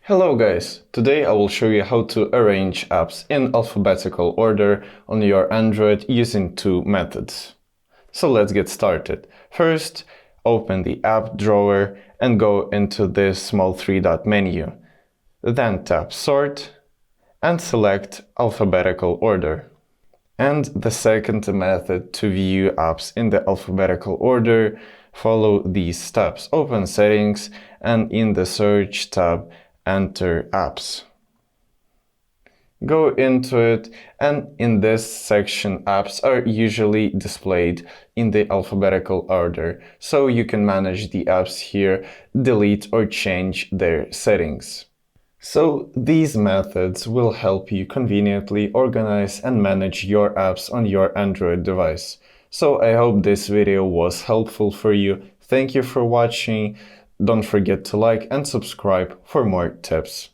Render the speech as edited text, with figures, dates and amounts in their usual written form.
Hello guys! Today I will show you how to arrange apps in alphabetical order on your Android using two methods. So let's get started. First, open the app drawer and go into this small three-dot menu. Then tap Sort and select Alphabetical Order. And the second method to view apps in the alphabetical order, follow these steps. Open Settings and in the Search tab, enter Apps. Go into it, and in this section apps are usually displayed in the alphabetical order, so you can manage the apps here, delete or change their settings. So these methods will help you conveniently organize and manage your apps on your Android device. So I hope this video was helpful for you. Thank you for watching. Don't forget to like and subscribe for more tips.